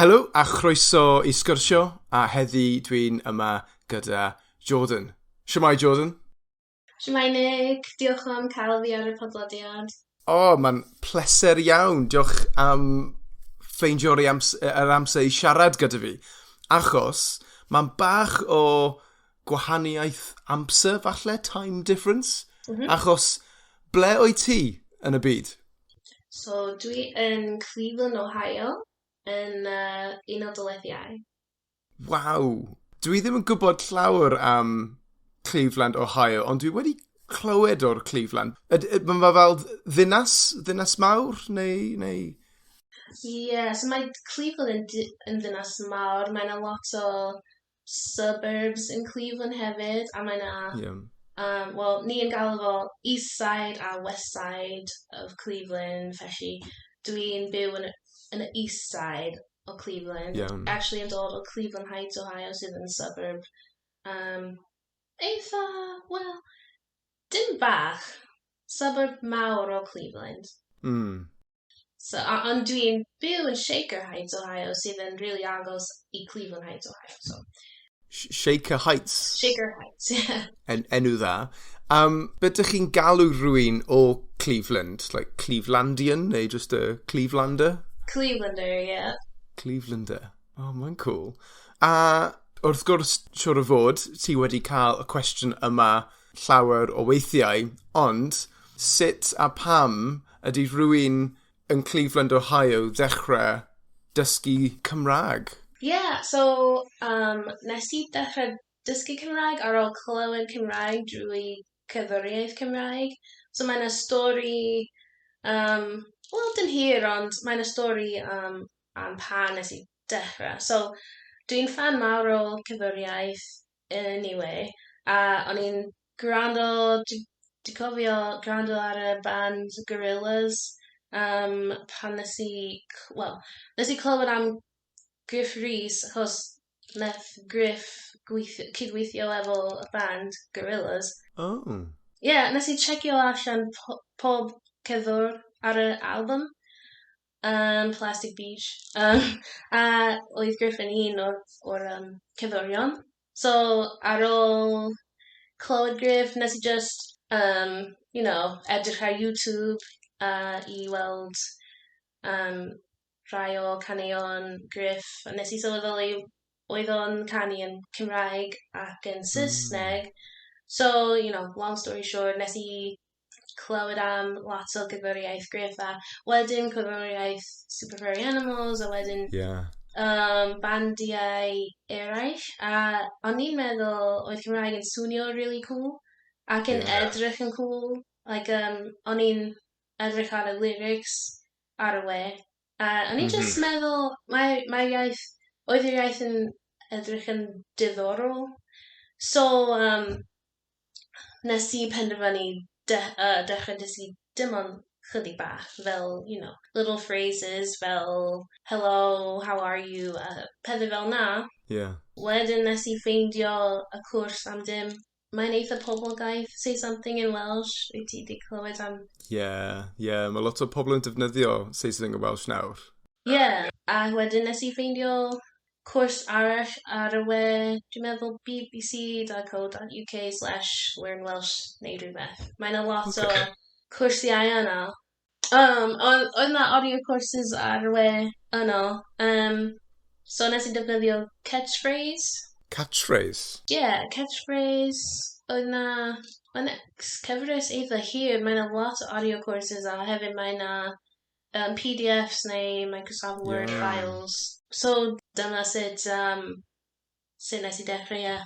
Helo a chroeso I Sgwrsio, a heddi dwi'n yma gyda Geordan. Shwmae Geordan? Shwmae Nick, diolch am cael fi ar y podlediad. Mae'n pleser iawn. Diolch am ffeindio'r amser I siarad gyda fi. Achos mae'n bach o gwahaniaeth amser falle, time difference. Achos ble o'i ti yn y byd? So dwi yn Cleveland, Ohio, yn Unol Daleithiau. Waw. Dwi ddim yn gwybod llawer am Cleveland, Ohio, ond dwi wedi clywed o'r Cleveland. Mae fel ddinas mawr, neu? So mae Cleveland yn ddinas mawr. Mae yna lot o suburbs yn Cleveland hefyd, a mae yna... ni yn gael fo east side a west side of Cleveland, felly dwi'n byw yn y east side o Cleveland. Actually yn dod o Cleveland Heights, Ohio, sydd yn suburb. Dim bach, suburb mawr o Cleveland. So, ond dwi'n byw yn Shaker Heights, Ohio, sydd yn really agos I Cleveland Heights, Ohio. So. Shaker Heights? Shaker Heights, yeah. Enw dda. But ydych chi'n galw rhywun o Cleveland? Like Clevelandian, neu just a Clevelander? Clevelander, yeah. Clevelander. Oh, mae'n cool. A wrth gwrs, siwr o fod, ti wedi cael y cwestiwn yma llawer o weithiau, ond sut a pam ydy rhywun yn Cleveland, Ohio, ddechrau dysgu Cymraeg? Yeah, so nes I dechrau dysgu Cymraeg ar ôl clywed Cymraeg drwy cerddoriaeth Cymraeg. So mae'n y stori, dim hir, ond mae'n y stori am pa nes I dechrau. So dwi'n fan mawr o cerddoriaeth anyway, a o'n i'n gwrando, di cofio gwrando ar y band Gorillaz, pan nes I clywed am Gruff Rhys, achos nath Gruff cydweithio efo y band Gorillaz. Oh. Yeah, nes I checio allan pob cerddor ar y album, Plastic Beach, a oedd Gruff yn un o'r cerddorion. So, ar ôl clywed Gruff, nes I just, edrych ar YouTube I weld rhai o caneuon Gruff, a nes I sylweddoli oedd o'n canu yn Cymraeg ac yn Saesneg. So, long story short, nes I clywed am lot o gyddoriaeth Gruff, a wedyn cyddoriaeth Super Furry Animals, a wedyn bandiau eraill. A o'n i'n meddwl oedd Cymraeg yn swnio really cool, ac yn edrych yn cool. Like, o'n i'n edrych ar y lyrics ar y we. O'n i'n just meddwl, mae iaith, oedd yr iaith yn edrych yn diddorol. So, nes I penderfynu dechrau dysgu dim ond chydig bach, fel, little phrases, fel, hello, how are you, pethau fel na. Yeah. Wedyn nes I ffeindio y cwrs am dim. Mae'n eitha poblogaidd, say something in Welsh, wyt ti di clywed am... Yeah, mae lot o pobl yn defnyddio say something in Welsh nawr. Yeah, a wedyn nes I ffeindio cwrs arall ar y we, dwi'n meddwl bbc.co.uk/learn Welsh neu rhywbeth. Mae'n a lot o cwrsiau yna. Oedd yna audio courses ar y we yno. So nes I defnyddio catchphrase. Catchphrase? Yeah, catchphrase. Oedd yna... Mae'n cyfres eitha hir. Mae'n a lot o audio courses a hefyd mae'n PDFs neu Microsoft Word files. So dyma sut nes I dechrau,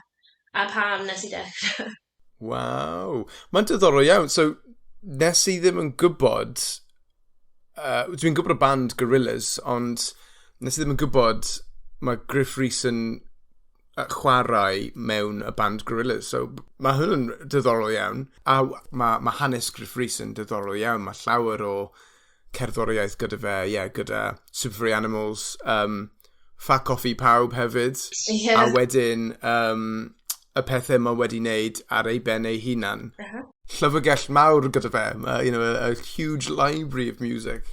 a pam nes I dechrau. Waw. Mae'n diddorol iawn. So, nes I ddim yn gwybod... dwi'n gwybod y band Gorillaz, ond nes I ddim yn gwybod mae Gruff Rhys yn chwarae mewn y band Gorillaz. So, mae hwn yn diddorol iawn. A mae hanes Gruff Rhys yn diddorol iawn. Mae llawer o cerddoriaeth gyda fe, gyda Super Furry Animals, Fat Coffee pawb hefyd. Yeah. A wedyn, y pethau mae wedi wneud ar ei ben ei hunan. Llyfrgell mawr gyda fe. A huge library of music.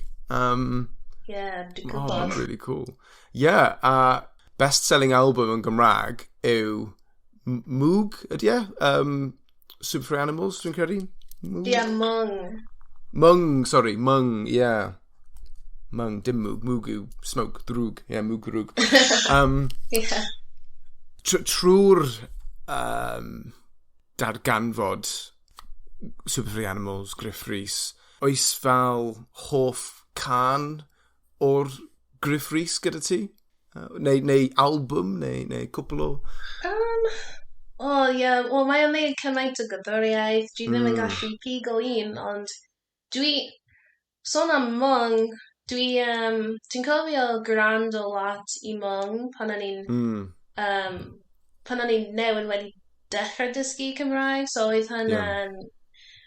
dwi'n Oh, gwybod. that's really cool. Yeah, best-selling album yn Gymraeg yw Mwg, ydy e? Super Animals, dwi'n credu? Mwg? Yeah, Mung. Mung, yeah. Mung, dim mwg. Mwg yw smoke, drwg. Yeah, mwg, drwg. Yeah. Trwy'r darganfod Super Animals, Gruff Rhys, oes fel hoff can o'r Gruff Rhys gyda ti? Neu album, neu cwpl o... Wel, mae o'n neud cymaint o gyddoriaeth. Dwi ddim yn gallu pigo un, ond sôn am Mung, dwi'n cofio gwrando lot i Mung pan o'n i'n newydd wedi dechrau dysgu Cymraeg, so oedd hynna'n...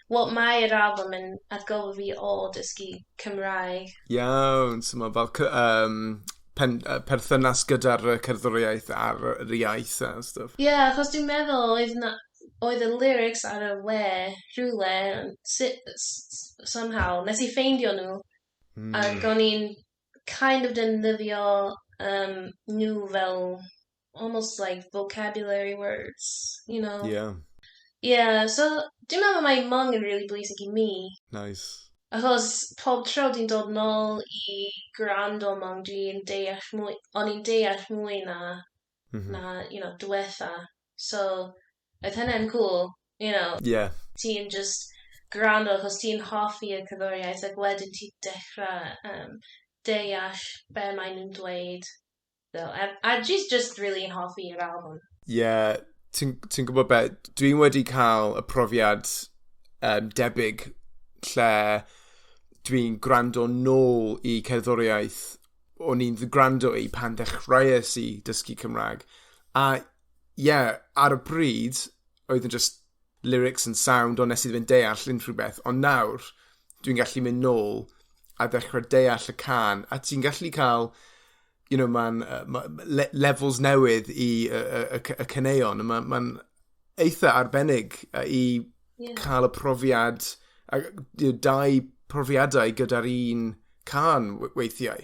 Wel, mae'r album yn atgoffa fi o dysgu Cymraeg. Iawn, so mae fel perthynas gyda'r cerddoriaeth a'r iaith a stuff. Achos dwi'n meddwl oedd y lyrics ar y rhywle, somehow, nes I ffeindio nhw, ac o'n i'n kind of defnyddio nhw fel almost like vocabulary words, you know? So dwi'n meddwl mae Mung yn really bwysig I mi. Nice. Achos pob tro dwi'n dod nôl I gwrando Mung, o'n i'n deall mwy na, diwetha. So, oedd hynny'n cool, ti'n just gwrando achos ti'n hoffi y cyddoriaeth ac wedyn ti'n dechrau deall be mae nhw'n dweud. So, a just really hoffi yr album. Ti'n gwybod beth, dwi'n wedi cael y profiad debyg lle dwi'n gwrando nôl I cerddoriaeth o'n i'n gwrando I pan dechreuais I dysgu Cymraeg. A ar y bryd, oedd yn just lyrics and sound ond nes I ddim deall unrhyw beth. Ond nawr, dwi'n gallu mynd nôl a dechrau deall y can. A ti'n gallu cael, levels newydd I y caneuon. Mae'n eitha arbennig I cael y profiad, dau profiadau gyda'r un can weithiau.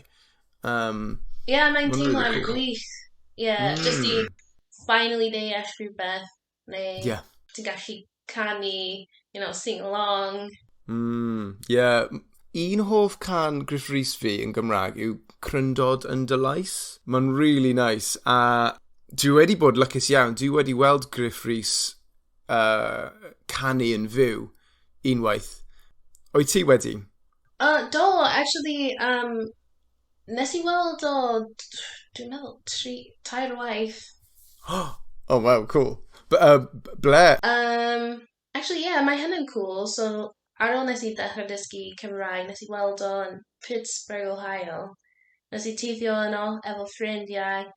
Mae'n teimlo'n gwych. Just I finally deall rhywbeth. Neu ti'n gallu canu, sing along. Un hoff can Gruff Rhys fi yn Gymraeg yw Cryndod yn dy lais. Mae'n really nice. A dwi wedi bod lycus iawn. Dwi wedi weld Gruff Rhys canu yn fyw unwaith. O'i ti wedi? Do, actually, nes I weld o, dwi'n meddwl, 3 waith. Oh, wow, cool. Ble? Actually, mae hynny'n cool. So, ar ôl nes I dechrau dysgu Cymraeg, nes I weld o yn Pittsburgh, Ohio. Nes I teithio yno efo ffrindiau.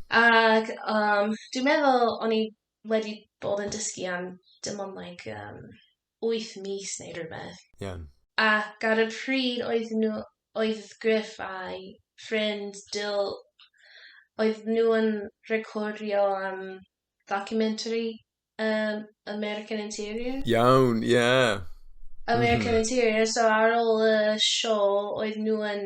Ac dwi'n meddwl o'n I wedi bod yn dysgu am dim ond 8 mis neu rhywbeth. Ac ar y pryd oedd Gruff a'i ffrind Dill, oedd nhw yn recordio documentary American Interior. Iawn, American Interior, so ar ôl y show, oedd nhw yn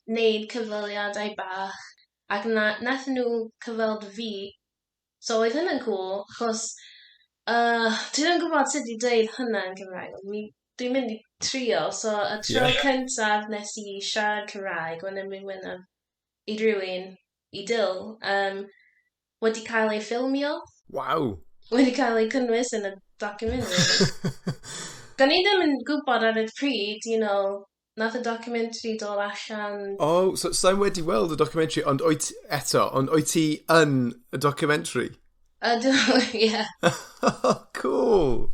neud cyfweliadau bach, ac nath nhw cyfweld fi. So oedd hynny'n cool, achos dwi'n yn gwybod sut I dweud hynna yn Cymraeg, ond dwi'n mynd I trio, so y tro cyntaf nes I siarad Cymraeg, when yn mynd I rywun, I Dill, wedi cael ei ffilmio. Wow. Wedi cael ei cynnwys yn y documentary. Gan I ddim yn gwybod ar y pryd, nath y documentary dod allan. Oh, so sa'n wedi weld y documentary, ond oed ti yn y documentary? Cool.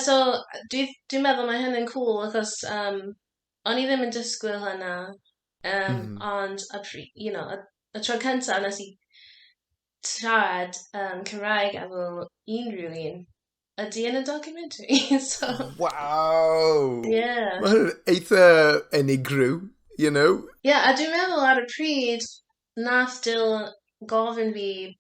So dwi'n meddwl mae hynny'n cool, achos o'n I ddim yn dysgwyl hynna, ond y tro cyntaf nes I siarad Cymraeg efo unrhyw un ydy yn y documentary. So, wow! Mae'n eitha unigryw, a dwi'n meddwl ar y pryd nath Dill gofyn fi,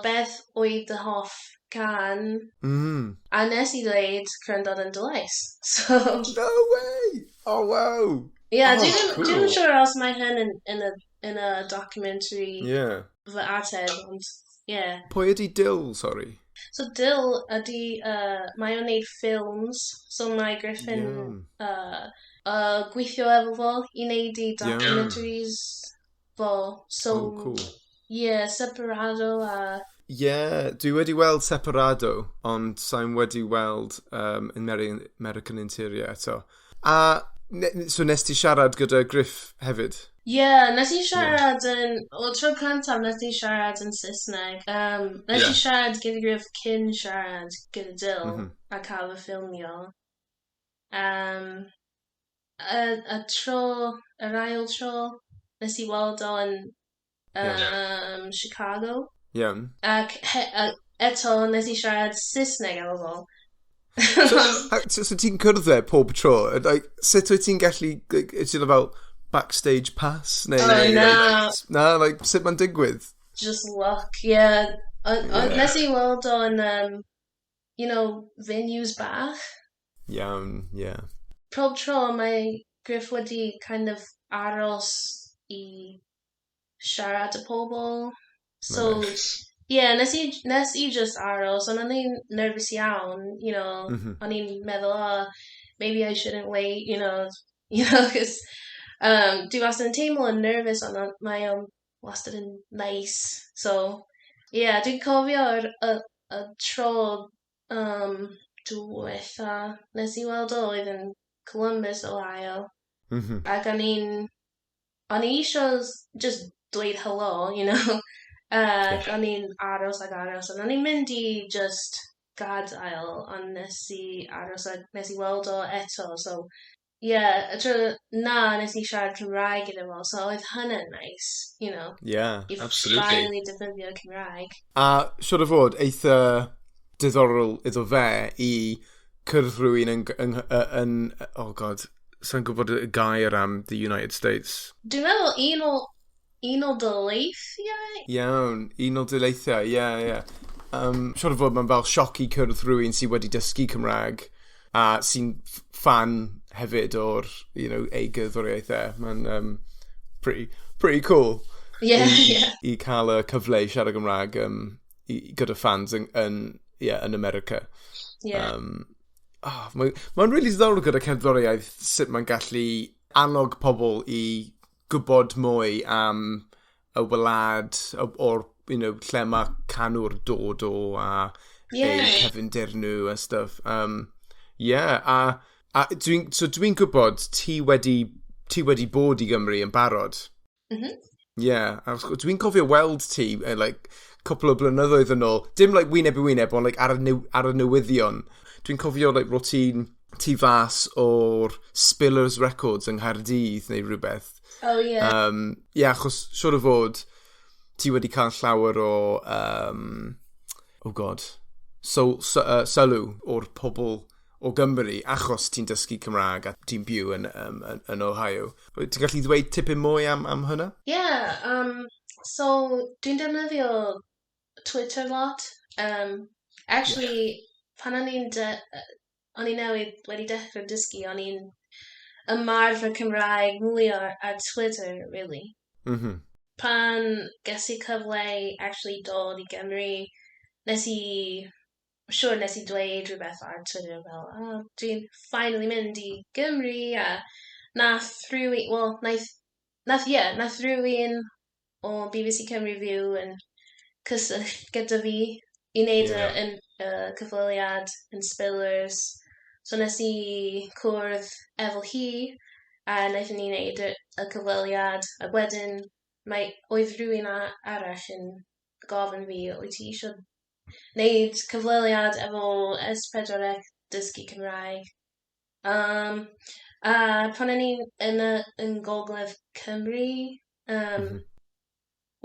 beth oedd dy hoff can, a nes I ddweud Cryndod yn dy lais. So... No way! Oh, wow! Yeah, cool. dwi'n siŵr os mae hyn in a documentary Yeah. fy ateb, ond, yeah. Pwy ydi Dill, sorry? So Dill ydi, mae o'n neud ffilms, so mae Griffin Iawn. gweithio efo fo i neud i documentaries fo. So, Cool. yeah, separado a... Yeah, dwi wedi weld Separado, ond sa'n wedi weld American Interior eto. A so nes ti siarad gyda Griff hefyd? Yeah, nes i siarad yn... O, tro cyntaf nes i siarad yn Saesneg. Nes i siarad gyda Griff cyn siarad gyda Dill a cael y ffilmio. Yr ail tro, nes i weld o yn Chicago. Iawn. Ac eto nes i siarad Saesneg efo fo. So ti'n cwrdd pob tro? Like, sut wyt ti'n gallu... Ti'n fel backstage pass? Neu, No. Like, sut mae'n digwydd? Just luck, yeah. Nes i weld o'n, venues bach. Iawn, yeah. Pob tro mae Griff wedi kind of aros i siarad y pobl. So, yeah, nes i just aros, ond o'n i'n nervous iawn, o'n i'n meddwl, maybe I shouldn't wait, because dwi wastad yn teimlo yn nervous, ond mae o'n wastad yn nice. So, yeah, dwi'n cofio y tro diwetha nes i weld o oedd yn Columbus, Ohio. Ac o'n i eisiau just dweud hello, ac o'n i'n aros, ond o'n i'n mynd i just gadael, ond nes i weld o eto, so, yeah, nes i siarad Cymraeg gyda fo, so oedd hynny'n nice, Yeah, absolutely. I finally defnyddio Cymraeg. A siwr o fod, eitha diddorol iddo fe i cwrdd rhywun yn oh god, sa'n gwybod y gair am the United States. Dwi'n meddwl unol daleithiau? Iawn, unol daleithiau, yeah. Siwr o fod mae'n fel sioc i cwrdd rhywun sydd wedi dysgu Cymraeg a sy'n fan hefyd o'r, ei gerddoriaeth e. Mae'n pretty cool. Yeah. I cael y cyfle i siarad Gymraeg gyda fans yn America. Yeah. Mae'n really ddiddorol gyda cerddoriaeth sut mae'n gallu annog pobl i gwybod mwy am y wlad o'r lle mae canwr dod o a ei cefndir nhw a stuff. Dwi'n gwybod ti wedi bod i Gymru yn barod. Dwi'n cofio weld ti cwpl o blynyddoedd yn ôl. Dim wyneb i wyneb, ond ar y newyddion. Dwi'n cofio routine ti fas o'r Spillers Records yng Nghaerdydd neu rhywbeth. Oh, yeah. Achos siwr o fod ti wedi cael llawer o sylw o'r pobl o Gymru achos ti'n dysgu Cymraeg a ti'n byw yn Ohio. Ti'n gallu ddweud tipyn mwy am hynna? Yeah, so dwi'n defnyddio Twitter lot. Actually, pan o'n i newydd wedi dechrau dysgu, o'n i'n ymarfer Cymraeg mwy ar Twitter, really. Pan ges i cyfle actually dod i Gymru, nes i dweud rhywbeth ar Twitter fel, dwi'n finally mynd i Gymru, a nath rhywun o BBC Cymru View yn cysylltu gyda fi i wneud y cyfweliad yn Spillers. So nes i cwrdd efo hi, a wnaethon ni wneud y cyfweliad, a wedyn oedd rhywun arall yn gofyn fi, wyt ti eisiau wneud cyfweliad efo S4C dysgu Cymraeg. A pan o'n i yn Gogledd Cymru,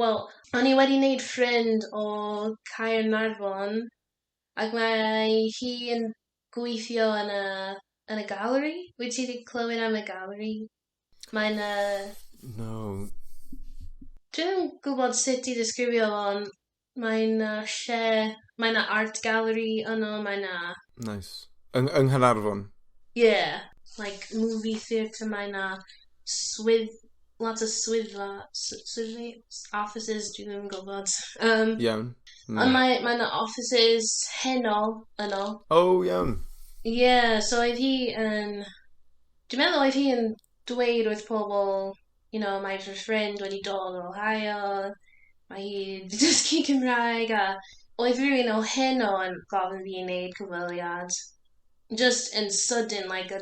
o'n i wedi wneud ffrind o Caernarfon, ac mae hi yn gweithio yn y galeri. Wyt ti wedi clywed am y galeri? Mae'n... No. Dwi'n gwybod sut i ddisgrifio fo, mae'n mae'n art gallery yno, Nice. Yng Nghaernarfon? Yeah, movie theatre, mae'n lot of swyddfa, offices, dwi ddim yn gwybod. Iawn. Ond mae'n offices heno yno. Oh, iawn. Yeah, so oedd hi yn... Dwi'n meddwl oedd hi yn dweud wrth pobl, mae fy ffrind wedi dod o Ohio, mae hi wedi dysgu Cymraeg, a oedd rhywun o heno yn gofyn fi wneud cyfweliad. Just in sudden, like a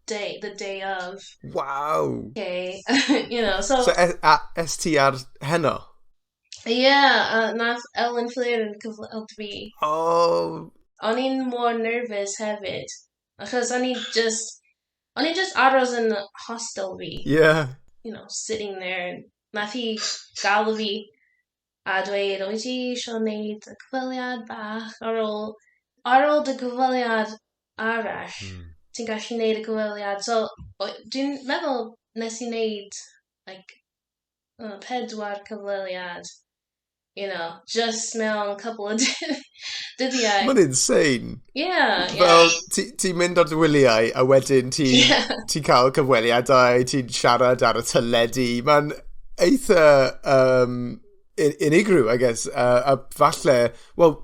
day, the day of. Wow. Okay, so... So, ST ar heno? Yeah, nath Ellen Flair yn cyfweld fi. Oh. O'n i'n more nervous hefyd. Achos o'n i just aros yn hostel fi. Yeah. Sitting there. Nath hi galw fi a dweud, oes ti eisiau wneud y cyfweliad bach ar ôl dy cyfweliad arall. Ti'n gallu wneud y cyfweliad. So, dwi'n meddwl nes i wneud, 4 cyfweliad. Just mewn couple of dyddiau. Mae'n insane. Yeah. Fel, ti'n mynd o'r wyliau, a wedyn ti'n cael cyfweliadau, ti'n siarad ar y teledu. Mae'n eitha unigryw, I guess. A falle, wel,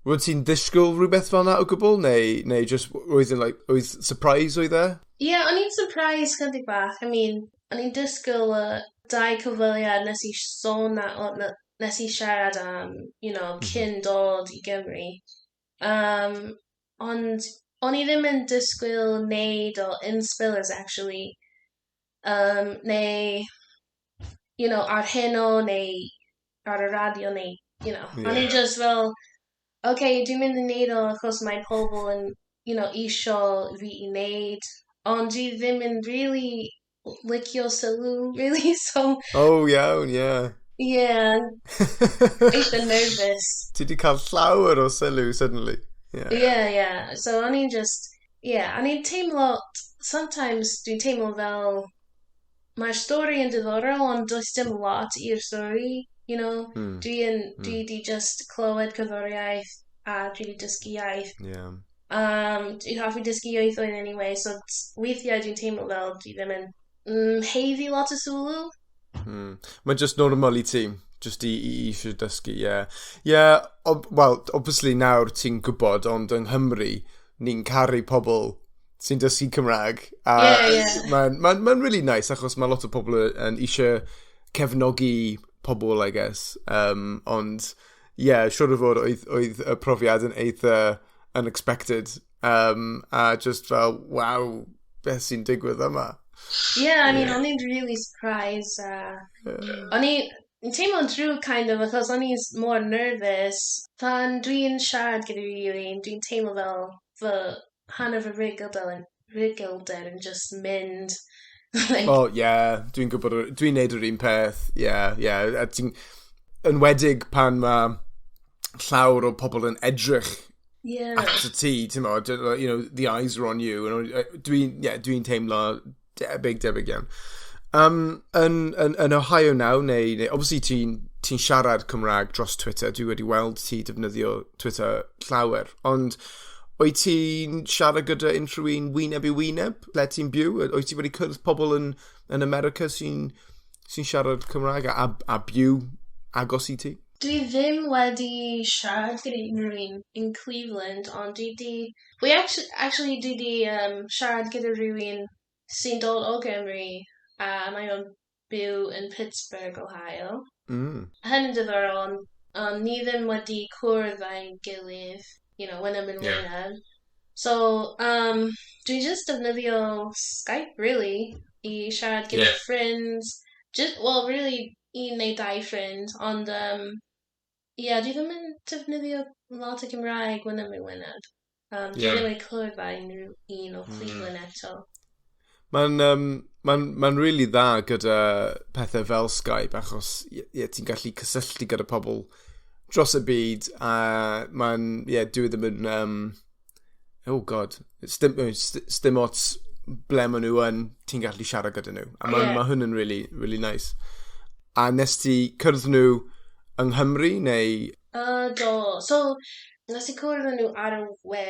roedd ti'n ddisgwyl rhywbeth fel yna o gwbl? Neu just, oedd surprise oedd e? Yeah, o'n i'n surprise chydig bach. I mean, o'n i'n disgwyl 2 cyfweliad nes i sôn nes i siarad am, cyn dod i Gymru. Ond o'n i ddim yn disgwyl wneud o in-spillers, actually. Neu, ar heno, neu ar y radio, neu, O'n i just fel, okay, dwi'n mynd i wneud o achos mae pobl yn, isio fi i wneud. Ond dwi ddim yn really licio sylw, really, so... Oh, iawn, yeah. Yeah, eitha nervous. Ti di cael llawer o sylw, suddenly. Yeah. So, o'n i'n teimlo, sometimes dwi'n teimlo fel, mae'r stori yn diddorol, ond does dim lot i'r stori, Dwi di just clywed cerddoriaeth, a dwi di dysgu iaith. Yeah. Dwi'n hoffi dysgu ieithoedd anyway, so weithiau dwi'n teimlo fel dwi ddim yn heiddi lot o sylw. Mae'n just normal i ti, just i eisiau dysgu, yeah. Yeah, well, obviously nawr ti'n gwybod, ond yng Nghymru, ni'n caru pobl sy'n dysgu Cymraeg. Yeah. Mae'n really nice, achos mae lot o pobl yn eisiau cefnogi pobl, I guess. Ond, yeah, siwr o fod oedd y profiad yn eitha unexpected. A just fel, wow, beth sy'n digwydd yma. Yeah, I mean, o'n i'n really surprised. O'n i'n teimlo drwy, kind of, achos o'n i'n more nervous. Pan dwi'n siarad gyda rhywun, dwi'n teimlo fel fy hanner fy rygilder yn just mynd. Oh, yeah, dwi'n gwybod, dwi'n neud yr un peth. Yeah. A ti'n enwedig pan mae llawr o pobl yn edrych at y ti, ti'n modd, the eyes are on you. Dwi'n teimlo debyg iawn. Yn Ohio now, neu obviously ti'n siarad Cymraeg dros Twitter, dwi wedi weld ti defnyddio Twitter llawer, ond oed ti'n siarad gyda unrhyw un wyneb i wyneb, le ti'n byw? Oed ti wedi cwrdd pobl yn America sy'n siarad Cymraeg a byw agos i ti? Dwi ddim wedi siarad gyda unrhyw un in Cleveland, ond dwi di siarad gyda rhywun sy'n dod o Gymru, a mae o'n byw yn Pittsburgh, Ohio. Hyn yn diddorol, ond ni ddim wedi cwrdd ein gilydd, wyneb yn wyneb. So, dwi just defnyddio Skype, really, I siarad gyda friends. Really, 1 neu 2 friends, ond, dwi ddim yn defnyddio lot o Gymraeg wyneb yn wyneb. Dwi ddim wedi cwrdd â unrhyw un o Cleveland eto. Mae'n really dda gyda pethau fel Skype, achos ti'n gallu cysylltu gyda pobl dros y byd, a dwi ddim yn, oh god, stim ots ble maen nhw yn, ti'n gallu siarad gyda nhw. A mae hwn yn really, really nice. A nes ti cwrdd nhw yng Nghymru, neu? Do. So, nes i cwrdd nhw ar y we.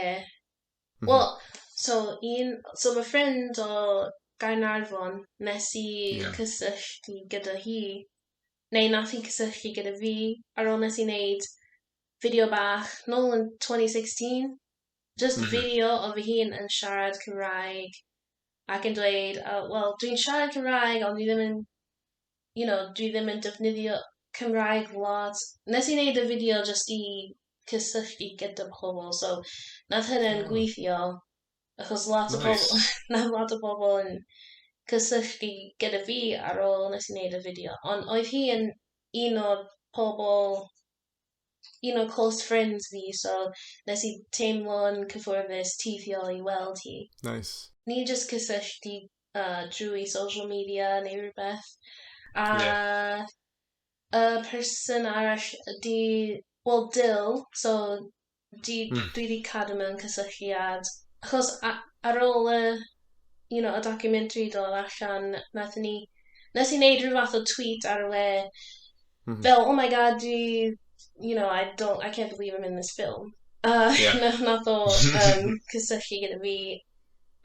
Well, so my friend o Gaernarfon, nes i cysylltu gyda hi, neu nath hi cysylltu gyda fi, ar ôl nes i wneud fideo bach nôl yn 2016. Just fideo o fy hun yn siarad Cymraeg, ac yn dweud, wel, dwi'n siarad Cymraeg, ond dwi ddim yn defnyddio Cymraeg lot. Nes i wneud y fideo just i cysylltu gyda pobl, so nath hynny'n gweithio, achos lot o bobl yn cysylltu gyda fi ar ôl nes i wneud y fideo. Ond oedd hi yn un o'r pobl, un o'r close friends fi, so nes i teimlo'n cyfforddus teithio i weld hi. Nice. Ni just cysylltu drwy social media neu rhywbeth. A y person arall Dill, so dwi wedi cadw mewn cysylltiad. Achos ar ôl y documentary dod allan, nes i wneud rhyw fath o tweet ar y we, fel, oh my god, I can't believe I'm in this film. Nath o cysylltu gyda fi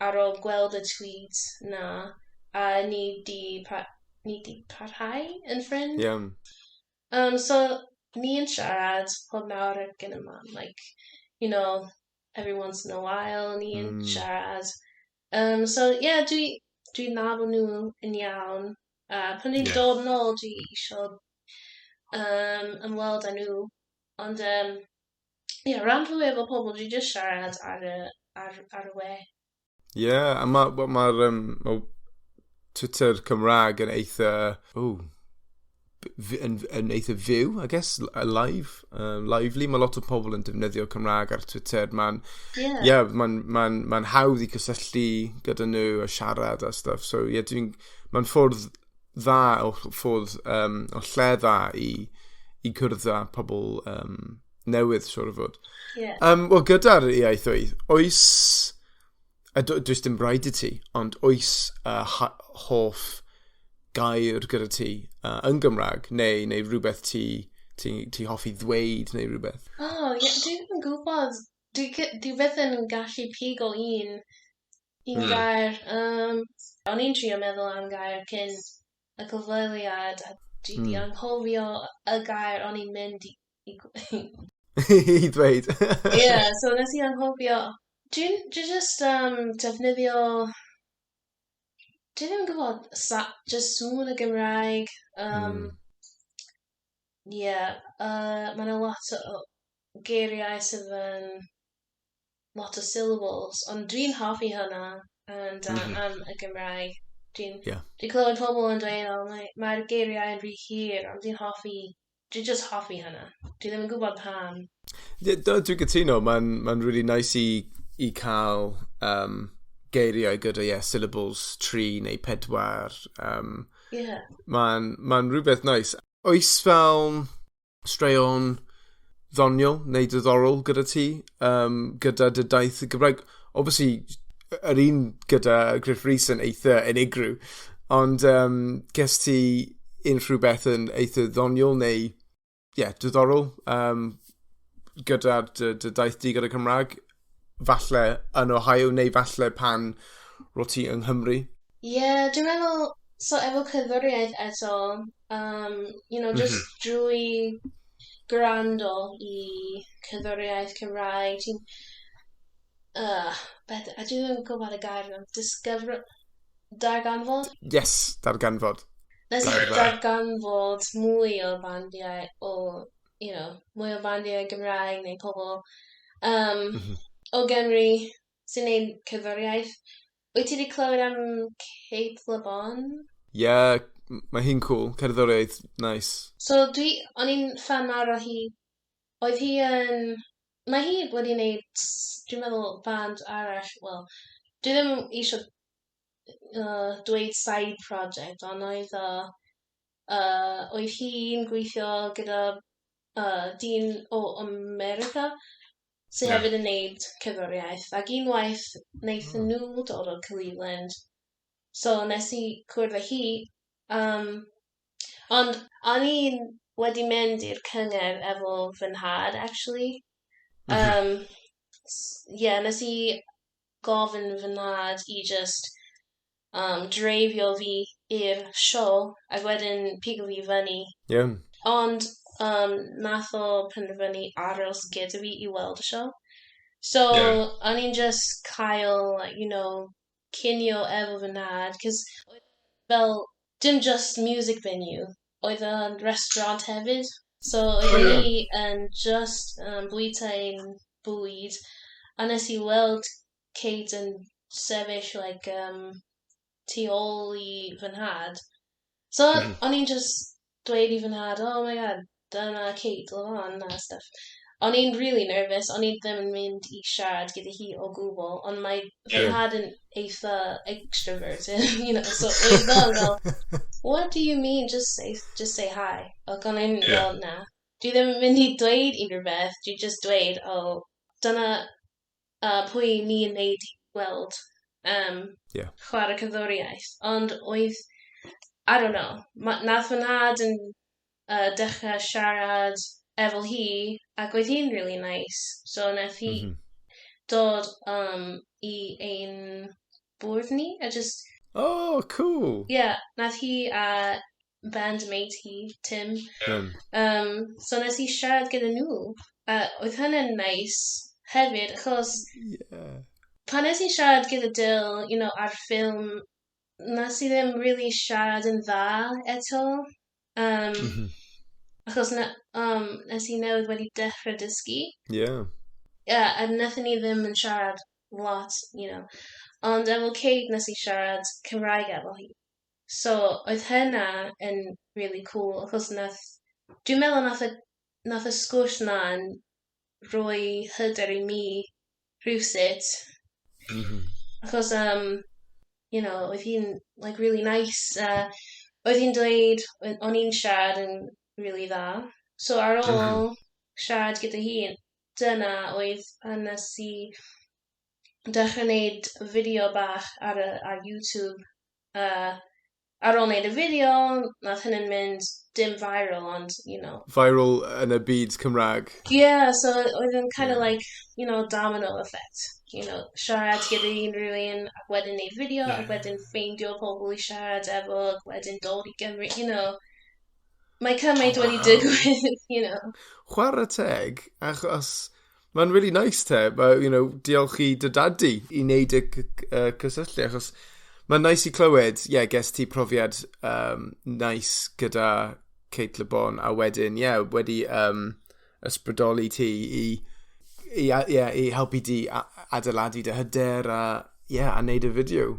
ar ôl gweld y tweet na, a ni di parhau yn ffrind. Yeah. So ni yn siarad pob nawr ac yn yma, every once in a while ni yn siarad. So yeah, dwi'n nabod nhw yn iawn. Pan ni'n dod yn ôl, dwi eisiau ymweld â nhw. Ond, rhan fwyaf o pobl, dwi just siarad ar y we. Yeah, a mae'r Twitter Cymraeg yn eitha, yn eitha fyw, I guess, lively. Mae lot o pobl yn defnyddio Cymraeg ar Twitter. Mae'n hawdd i cysylltu gyda nhw a siarad a stuff. So, mae'n ffordd dda o lle dda i cwrdd â pobl newydd, siwr o fod. Yeah. Wel, gyda'r ieithoedd, oes... Does dim rhaid i ti, ond oes hoff gair gyda ti yn Gymraeg, neu rhywbeth ti hoffi ddweud, neu rhywbeth? Dwi ddim yn gwybod. Dwi byth yn gallu pigo un gair. O'n i'n trio meddwl am gair cyn y cyfweliad, a dwi di anghofio y gair o'n i'n mynd i ddweud. So nes i anghofio. Dwi'n just defnyddio... Dwi ddim yn gwybod, just sŵn y Gymraeg. Mae yna lot o geiriau sydd yn lot o syllables, ond dwi'n hoffi hynna am y Gymraeg. Dwi'n clywed pobl yn dweud, mae'r geiriau yn rhy hir, ond dwi'n just hoffi hynna. Dwi ddim yn gwybod pam. Dwi'n cytuno, mae'n really nice i cael geiriau gyda syllables 3 neu 4. Mae'n rhywbeth nice. Oes fel straeon ddoniol neu diddorol gyda ti, gyda dy daith y Gymraeg? Obviously, yr un gyda Gruff Rhys yn eitha unigryw, ond ges ti rhywbeth yn eitha ddoniol neu diddorol gyda dy daith di gyda Cymraeg? Falle yn Ohio neu falle pan ro ti yng Nghymru? Dwi'n meddwl, so efo cerddoriaeth eto, just drwy gwrando i cerddoriaeth Cymraeg, a dwi ddim yn gwybod y gair am darganfod? Yes, darganfod. Nes i darganfod mwy o bandiau mwy o bandiau Gymraeg neu pobl o Gymru sy'n neud cerddoriaeth. Wyt ti wedi clywed am Cape Lebon? Mae hi'n cool. Cerddoriaeth, nice. So o'n i'n fan mawr o hi. Oedd hi yn... Mae hi wedi wneud, dwi'n meddwl, band arall. Wel, dwi ddim eisiau dweud side project, ond oedd hi'n gweithio gyda dyn o America, sy'n hefyd yn wneud cerddoriaeth. Ac unwaith wnaethon nhw dod o Cleveland. So nes i cwrdd â hi. Ond o'n i'n wedi mynd i'r cyngor efo fy nhad, actually. Nes i gofyn fy nhad i just dreifio fi i'r sio, ac wedyn pigo fi fyny. Iawn. Ond nath o penderfynu aros gyda fi I weld y sio. So, o'n i'n just cael, cinio efo fy nhad, cos fel, dim just music venue, oedd yn restaurant hefyd. So, oedd ni yn just bwyta ein bwyd, a nes I weld Kate yn sefyll, tu ôl I fy nhad. So, o'n i'n just dweud I fy nhad, oh my god, dyna Kate, Lafon, a stuff. O'n i'n really nervous, o'n I ddim yn mynd I siarad gyda hi o gwbl, ond mae fy nhad yn eitha extroverted, so oedd fel, what do you mean, just say hi? Ac o'n i'n fel, na. Dwi ddim yn mynd I dweud unrhyw beth, dwi just dweud, dyna pwy ni yn neud weld chwarae cerddoriaeth. Ond oedd, I don't know, nath fy nhad yn dechrau siarad efo hi, ac oedd hi'n really nice. So nath hi dod I ein bwrdd ni, a just... Oh, cool. Yeah, nath hi a bandmate hi, Tim. So nath hi siarad gyda nhw. Oedd hynny'n nice hefyd, achos pan nes I siarad gyda Dill, ar ffilm, nes I ddim really siarad yn dda eto. Achos nes I newydd wedi dechrau dysgu. A nathon ni ddim yn siarad lot, Ond efo Kate nes I siarad Cymraeg efo hi. So, oedd hynna yn really cool, achos dwi'n meddwl nath y sgwrs na'n rhoi hyder I mi rhywsut. Achos, oedd hi'n, really nice. Oedd hi'n dweud, o'n i'n siarad yn really dda. So, ar ôl siarad gyda hi, dyna oedd nes I dechrau wneud fideo bach ar YouTube. Ar ôl wneud y fideo, nath hynny'n mynd dim viral, ond, Viral yn y byd Cymraeg. Yeah, so oedd yn kind of, domino effect. Siarad gyda unrhyw un, ac wedyn wneud fideo, ac wedyn ffeindio pobl I siarad efo, ac wedyn dod I Gymru, Mae cymaint wedi digwydd, Chwarae teg, achos mae'n really nice te, diolch I dy dadi I wneud y cysylltu, achos mae'n nice I clywed, ges ti profiad nice gyda Kate Lebon, a wedyn, wedi ysbrydoli ti I helpu di adeiladu dy hyder, a wneud y fideo.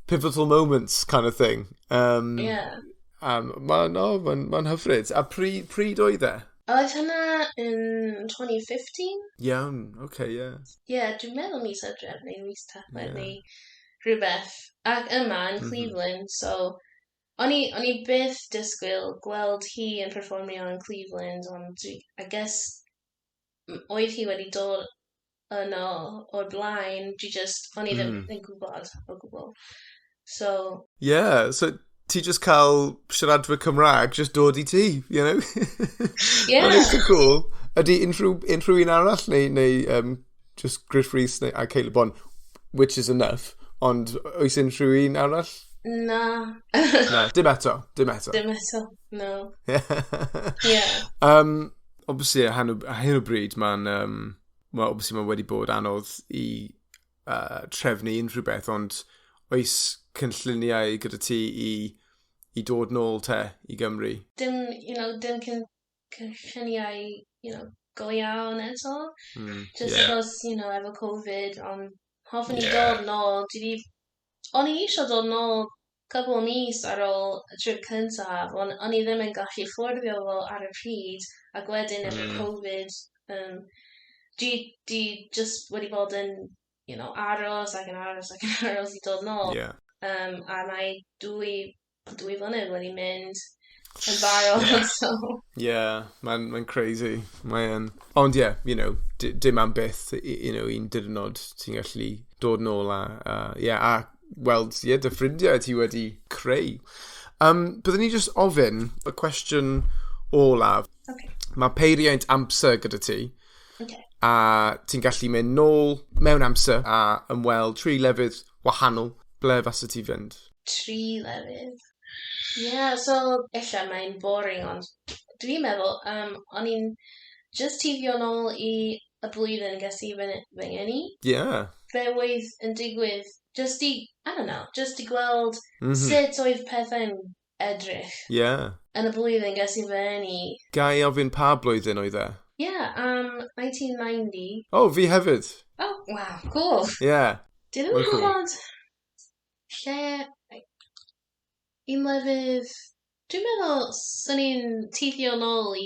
Pivotal moments kind of thing. Mae'n hyfryd. A pryd oedd e? Oedd hynna in 2015? Iawn, Dwi'n meddwl mis Hydref neu mis Tachwedd neu rhywbeth. Ac yma yn Cleveland, so o'n I byth disgwyl gweld hi yn perfformio yn Cleveland, ond I guess oedd hi wedi dod yno o'r blaen, o'n I ddim yn gwybod o gwbl. So... so ti just cael siaradwyr Cymraeg just dod I ti, Mae'n eitha cool. Ydy unrhyw un arall, neu just Gruff Rhys a Kate Lebon, which is enough, ond oes unrhyw un arall? Na. Na, dim eto, no. Obviously, ar hyn o bryd, mae'n wedi bod anodd I trefnu unrhyw beth, ond oes cynlluniau gyda ti I dod nôl te I Gymru? Dim cynlluniau, go iawn eto. Just because, efo Covid, ond hoffwn I dod nôl. O'n I eisiau dod nôl couple o mis ar ôl y trip cyntaf, ond o'n I ddim yn gallu fforddio fo ar y pryd, ac wedyn efo Covid, dwi just wedi bod yn, aros ac yn aros I dod nôl. A mae dwy flynedd wedi mynd yn viral, so... mae'n crazy. Ond dim am byth, un dyrnod ti'n gallu dod nôl a weld, dy ffrindiau ti wedi creu. Byddwn ni just ofyn y cwestiwn olaf. Mae peiriant amser gyda ti. A ti'n gallu mynd nôl mewn amser a ymweld 3 lefydd wahanol. Ble fasa ti fynd? 3 lefydd. So, ella mae'n boring, ond dwi'n meddwl, o'n i'n just teithio nôl i y blwyddyn ges i fy ngeni. Be oedd yn digwydd, just i gweld sut oedd pethau'n edrych. Yn y blwyddyn ges i fy ngeni. Gai ofyn pa blwyddyn oedd e? 1990. Fi hefyd. Wow, cool. Dyn nhw'n gwybod lle un lefydd, dwi'n meddwl sy'n ni'n teithio nôl i,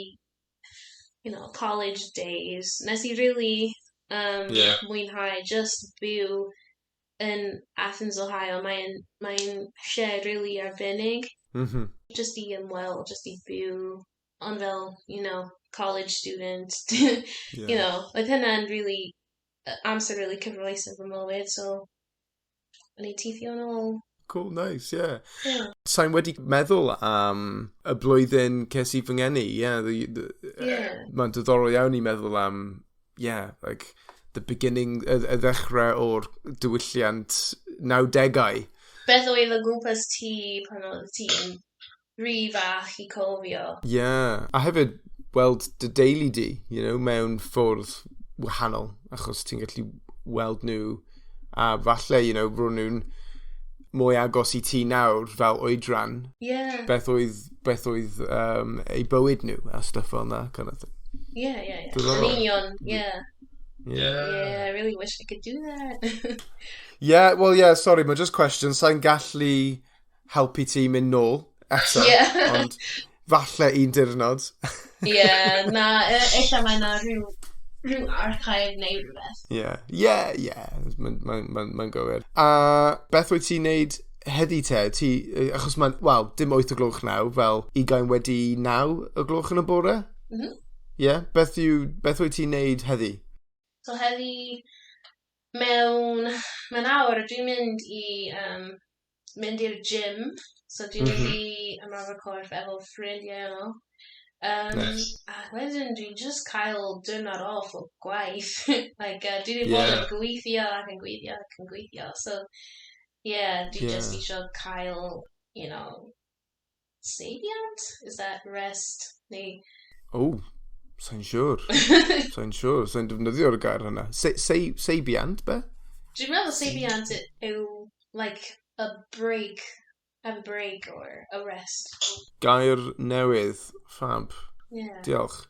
college days. Nes i really mwynhau just byw yn Athens, Ohio. Mae'n lle really arbennig. Just i ymweld, just i byw. Ond fel, college student. Oedd hynna'n really, amser really cyfroesol fy mywyd, so o'n i'n teithio nôl. Cool, nice, Sa'n wedi meddwl am y blwyddyn ces i fy ngeni, Mae'n diddorol iawn i meddwl am, like, the beginning, y ddechrau o'r diwylliant 90au. Beth oedd y gwmpas ti pan oedd ti'n rhy fach i cofio? A hefyd, weld dy deulu di, mewn ffordd wahanol, achos ti'n gallu weld nhw, a falle, ro'n nhw'n mwy agos i ti nawr fel oedran. Beth oedd ei bywyd nhw a stuff on that kind of thing. Yn union, I really wish I could do that. Sorry, mae just question. Sa'n gallu helpu ti mynd nôl eto, ond falle un dirnod. Ella mae na rhyw archive neu rhywbeth. Mae'n gywir. A beth wyt ti'n neud heddi te? Achos dim 8 o gloch naw, fel 29 o gloch yn y bore? Beth wyt ti'n neud heddi? So heddi, mewn awr, dwi'n mynd i'r gym. So dwi'n mynd i ymarfer corff efo ffrindiau nhw. A wedyn dwi'n just cael diwrnod off o gwaith. Dwi wedi bod yn gweithio ac yn gweithio. So, dwi just eisiau cael, seibiant? Is that rest? Sa'n siŵr. Sa'n defnyddio'r gair hynna. Seibiant, be? Dwi'n meddwl seibiant yw, like, a break. Have a break or a rest. Gair newydd, fab. Diolch.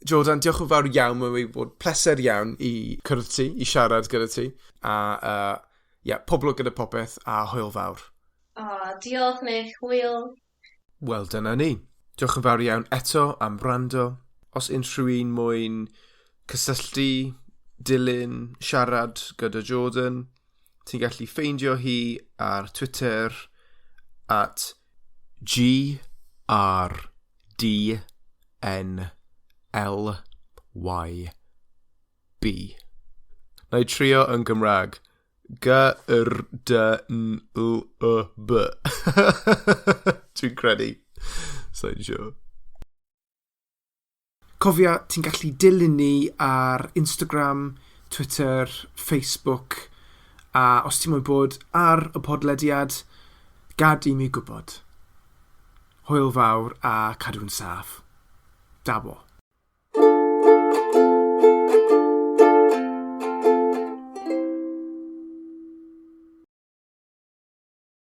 Geordan, diolch yn fawr iawn. Mae wedi bod pleser iawn i cwrdd ti, i siarad gyda ti. A, poblog gyda popeth a hwyl fawr. Diolch Nick, hwyl. Wel, dyna ni. Diolch yn fawr iawn eto am wrando. Os unrhyw un mwyn cysylltu, dilyn, siarad gyda Geordan, ti'n gallu ffeindio hi ar Twitter at GRDNLY. Na i trio yn Gymraeg. Gyrdnlb. Dwi'n credu. Sa'n siŵr. Cofia, ti'n gallu dilyn ni ar Instagram, Twitter, Facebook, a os ti'n mwyn bod ar y podlediad, gad i mi gwybod. Hwyl fawr a cadw'n saff. Dabo.